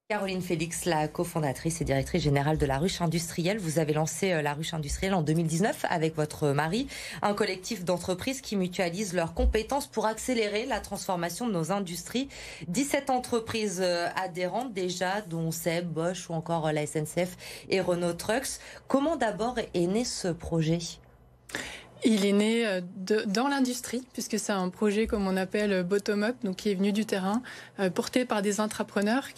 Caroline Félix, la cofondatrice et directrice générale de La Ruche Industrielle. Vous avez lancé La Ruche Industrielle en 2019 avec votre mari, un collectif d'entreprises qui mutualisent leurs compétences pour accélérer la transformation de nos industries. 17 entreprises adhérentes déjà, dont SEB, Bosch ou encore la SNCF et Renault Trucks. Comment d'abord est né ce projet ? Il est né dans l'industrie, puisque c'est un projet, comme on appelle, bottom-up, donc qui est venu du terrain, porté par des intrapreneurs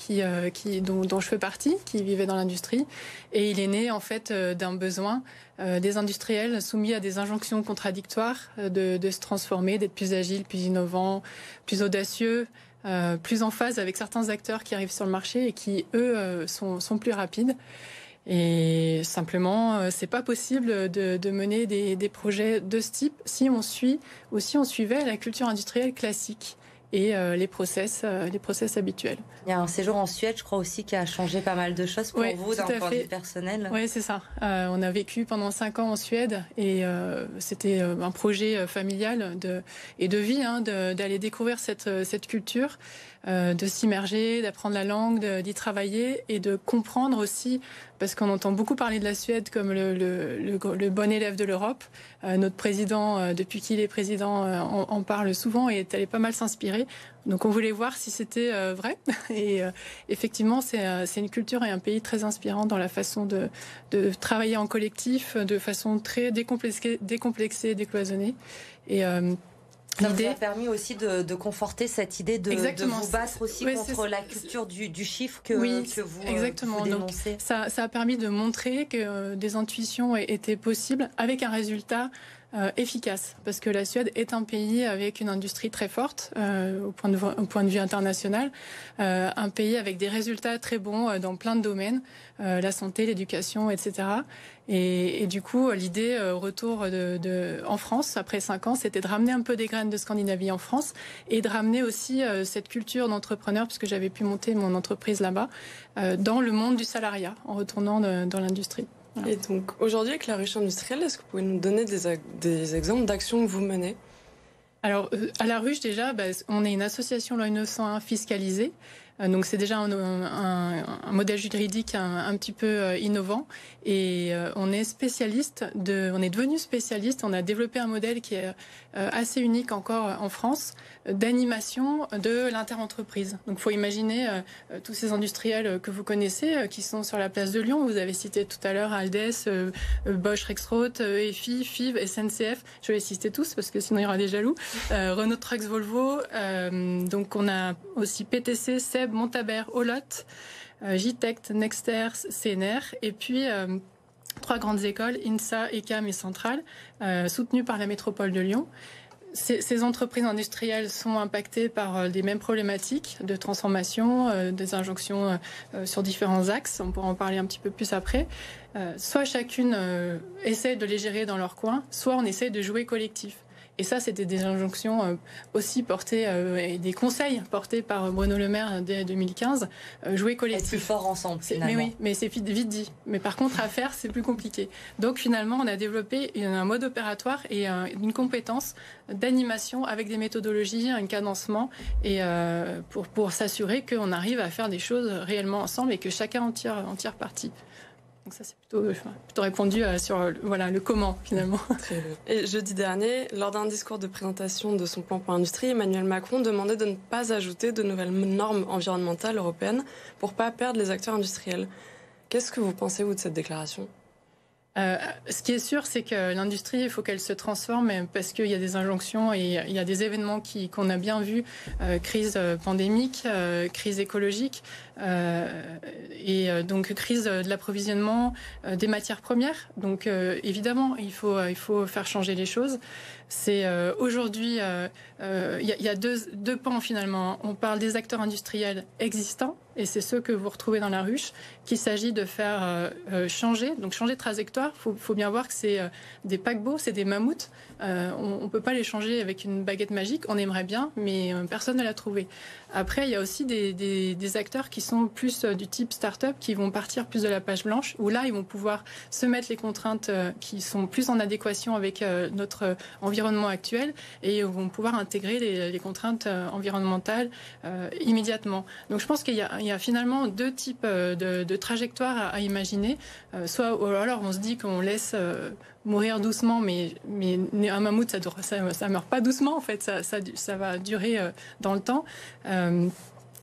dont je fais partie, qui vivaient dans l'industrie. Et il est né, en fait, d'un besoin des industriels soumis à des injonctions contradictoires de se transformer, d'être plus agiles, plus innovants, plus audacieux, plus en phase avec certains acteurs qui arrivent sur le marché et qui, eux, sont plus rapides. Et simplement, c'est pas possible de mener des projets de ce type si on suivait la culture industrielle classique et les process habituels. Il y a un séjour en Suède, je crois aussi, qui a changé pas mal de choses pour vous d'un point de vue personnel. Oui, c'est ça. On a vécu pendant 5 ans en Suède et c'était un projet familial et de vie, d'aller découvrir cette culture, de s'immerger, d'apprendre la langue, d'y travailler et de comprendre aussi, parce qu'on entend beaucoup parler de la Suède comme le bon élève de l'Europe. Notre président, depuis qu'il est président, en parle souvent et est allé pas mal s'inspirer. Donc on voulait voir si c'était vrai. Et effectivement, c'est une culture et un pays très inspirant dans la façon de travailler en collectif, de façon très décomplexée, décloisonnée. Et ça vous a permis aussi de conforter cette idée de vous battre aussi contre la ça. culture du chiffre que vous dénoncez. Donc, ça a permis de montrer que des intuitions étaient possibles avec un résultat efficace, parce que la Suède est un pays avec une industrie très forte au point de vue international, un pays avec des résultats très bons dans plein de domaines, la santé, l'éducation, etc. Et du coup, l'idée au retour en France, après 5 ans, c'était de ramener un peu des graines de Scandinavie en France et de ramener aussi cette culture d'entrepreneur, puisque j'avais pu monter mon entreprise là-bas, dans le monde du salariat, en retournant dans l'industrie. Et donc, aujourd'hui, avec La Ruche Industrielle, est-ce que vous pouvez nous donner des exemples d'actions que vous menez ? Alors, à La Ruche, déjà, on est une association loi 901 fiscalisée. Donc, c'est déjà un modèle juridique un petit peu innovant. Et on est devenu spécialiste. On a développé un modèle qui est assez unique encore en France, d'animation de l'interentreprise. Donc, il faut imaginer tous ces industriels que vous connaissez, qui sont sur la place de Lyon. Vous avez cité tout à l'heure Aldès, Bosch, Rexroth, EFI, FIV, SNCF. Je vais les citer tous parce que sinon il y aura des jaloux. Renault Trucks, Volvo. Donc, on a aussi PTC, SEB, Montabert, Olot, Gitect, Nexter, CNR. Et puis 3 grandes écoles, INSA, ECAM et Centrale, soutenues par la métropole de Lyon. Ces entreprises industrielles sont impactées par les mêmes problématiques de transformation, des injonctions sur différents axes. On pourra en parler un petit peu plus après. Soit chacune essaie de les gérer dans leur coin, soit on essaie de jouer collectif. Et ça, c'était des injonctions aussi portées et des conseils portés par Bruno Le Maire dès 2015. Jouer collectif. Être plus fort ensemble, finalement. Mais oui, mais c'est vite dit. Mais par contre, à faire, c'est plus compliqué. Donc finalement, on a développé un mode opératoire et une compétence d'animation avec des méthodologies, un cadencement, et pour s'assurer qu'on arrive à faire des choses réellement ensemble et que chacun en tire parti. Donc ça, c'est plutôt répondu sur le comment, finalement. Très bien. Et jeudi dernier, lors d'un discours de présentation de son plan pour l'industrie, Emmanuel Macron demandait de ne pas ajouter de nouvelles normes environnementales européennes pour ne pas perdre les acteurs industriels. Qu'est-ce que vous pensez, vous, de cette déclaration ? Ce qui est sûr, c'est que l'industrie, il faut qu'elle se transforme parce qu'il y a des injonctions et il y a des événements qu'on a bien vus, crise pandémique, crise écologique et donc crise de l'approvisionnement des matières premières. Donc évidemment, il faut faire changer les choses. C'est aujourd'hui, il y a deux pans finalement. On parle des acteurs industriels existants, et c'est ceux que vous retrouvez dans La Ruche, qu'il s'agit de faire changer de trajectoire. Faut bien voir que c'est des paquebots, c'est des mammouths. On peut pas les changer avec une baguette magique. On aimerait bien, mais personne ne l'a trouvé. Après, il y a aussi des acteurs qui sont plus du type start-up, qui vont partir plus de la page blanche, où là, ils vont pouvoir se mettre les contraintes qui sont plus en adéquation avec notre environnement actuel et vont pouvoir intégrer les contraintes environnementales immédiatement. Donc je pense qu'il y a finalement deux types de trajectoires à imaginer. Soit alors on se dit qu'on laisse mourir doucement, mais un mammouth, ça meurt pas doucement, en fait, ça va durer dans le temps.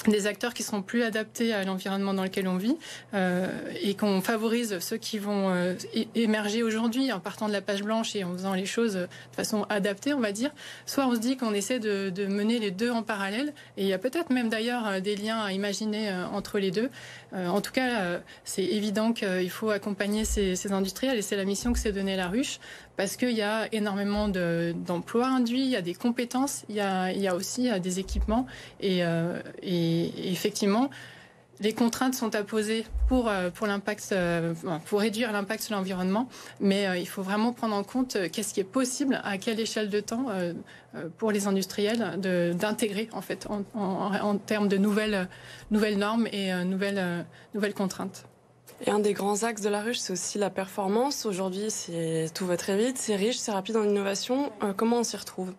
Des acteurs qui seront plus adaptés à l'environnement dans lequel on vit et qu'on favorise ceux qui vont émerger aujourd'hui en partant de la page blanche et en faisant les choses de façon adaptée, on va dire. Soit on se dit qu'on essaie de mener les deux en parallèle et il y a peut-être même d'ailleurs des liens à imaginer entre les deux. En tout cas, c'est évident qu'il faut accompagner ces industriels et c'est la mission que s'est donnée la ruche parce qu'il y a énormément d'emplois induits, il y a des compétences, il y a aussi des équipements et effectivement, les contraintes sont à poser pour réduire l'impact sur l'environnement, mais il faut vraiment prendre en compte qu'est-ce qui est possible, à quelle échelle de temps pour les industriels d'intégrer en fait en termes de nouvelles normes et nouvelles contraintes. Et un des grands axes de la ruche, c'est aussi la performance. Aujourd'hui, tout va très vite, c'est riche, c'est rapide en innovation. Comment on s'y retrouve ?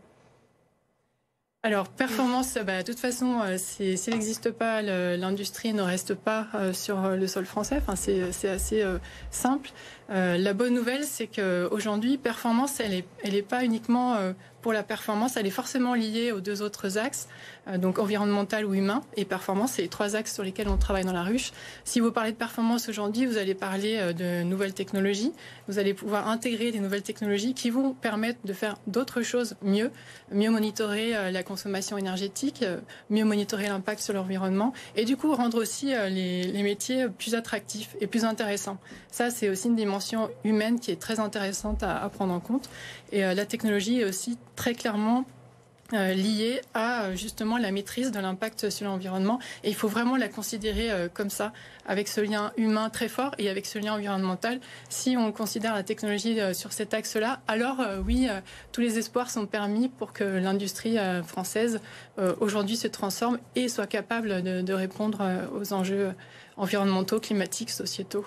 Alors, performance, de toute façon, s'il n'existe pas, l'industrie ne reste pas sur le sol français. Enfin, c'est assez simple. La bonne nouvelle, c'est qu'aujourd'hui, performance, elle est pas uniquement pour la performance, elle est forcément liée aux deux autres axes, donc environnemental ou humain. Et performance, c'est les trois axes sur lesquels on travaille dans la ruche. Si vous parlez de performance aujourd'hui, vous allez parler de nouvelles technologies. Vous allez pouvoir intégrer des nouvelles technologies qui vont permettre de faire d'autres choses mieux monitorer la consommation énergétique, mieux monitorer l'impact sur l'environnement et du coup rendre aussi les métiers plus attractifs et plus intéressants. Ça, c'est aussi une dimension humaine qui est très intéressante à prendre en compte. Et la technologie est aussi très clairement liée à justement la maîtrise de l'impact sur l'environnement. Et il faut vraiment la considérer comme ça, avec ce lien humain très fort et avec ce lien environnemental. Si on considère la technologie sur cet axe-là, alors oui, tous les espoirs sont permis pour que l'industrie française aujourd'hui se transforme et soit capable de répondre aux enjeux environnementaux, climatiques, sociétaux.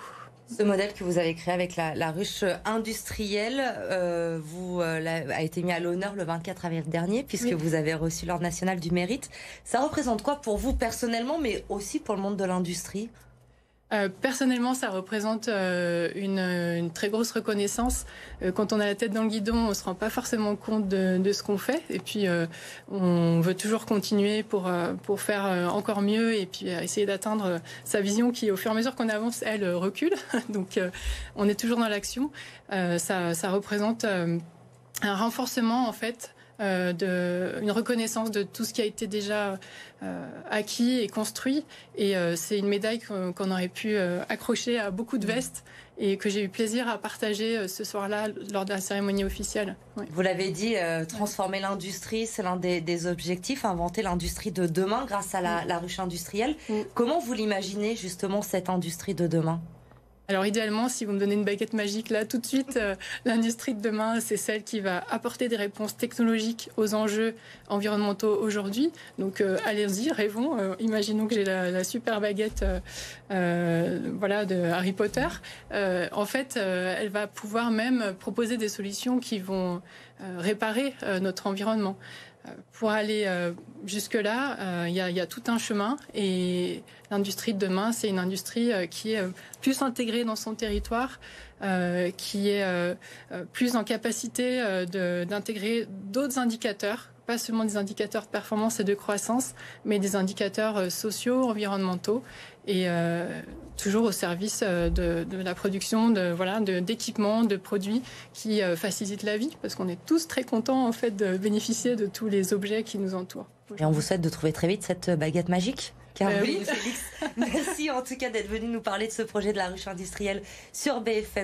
Ce modèle que vous avez créé avec la ruche industrielle a été mis à l'honneur le 24 avril dernier, puisque vous avez reçu l'Ordre national du mérite. Ça représente quoi pour vous personnellement, mais aussi pour le monde de l'industrie ? Personnellement, ça représente une très grosse reconnaissance. Quand on a la tête dans le guidon, on se rend pas forcément compte de ce qu'on fait. Et puis, on veut toujours continuer pour faire encore mieux et puis essayer d'atteindre sa vision qui, au fur et à mesure qu'on avance, elle recule. Donc, on est toujours dans l'action. Ça représente un renforcement, en fait, une reconnaissance de tout ce qui a été déjà acquis et construit. Et c'est une médaille qu'on aurait pu accrocher à beaucoup de vestes et que j'ai eu plaisir à partager ce soir-là lors de la cérémonie officielle. Oui. Vous l'avez dit, transformer l'industrie, c'est l'un des objectifs, inventer l'industrie de demain grâce à la ruche industrielle. Comment vous l'imaginez justement cette industrie de demain ? Alors idéalement, si vous me donnez une baguette magique là tout de suite, l'industrie de demain, c'est celle qui va apporter des réponses technologiques aux enjeux environnementaux aujourd'hui. Donc allez-y, rêvons. Imaginons que j'ai la super baguette de Harry Potter. En fait, elle va pouvoir même proposer des solutions qui vont réparer notre environnement. Pour aller jusque-là, il y a tout un chemin et l'industrie de demain, c'est une industrie qui est plus intégrée dans son territoire, qui est plus en capacité d'intégrer d'autres indicateurs, pas seulement des indicateurs de performance et de croissance, mais des indicateurs sociaux, environnementaux et toujours au service de la production d'équipements, de produits qui facilitent la vie, parce qu'on est tous très contents en fait de bénéficier de tous les objets qui nous entourent. Et on vous souhaite de trouver très vite cette baguette magique. Caroline oui. Félix, merci en tout cas d'être venue nous parler de ce projet de la ruche industrielle sur BFM.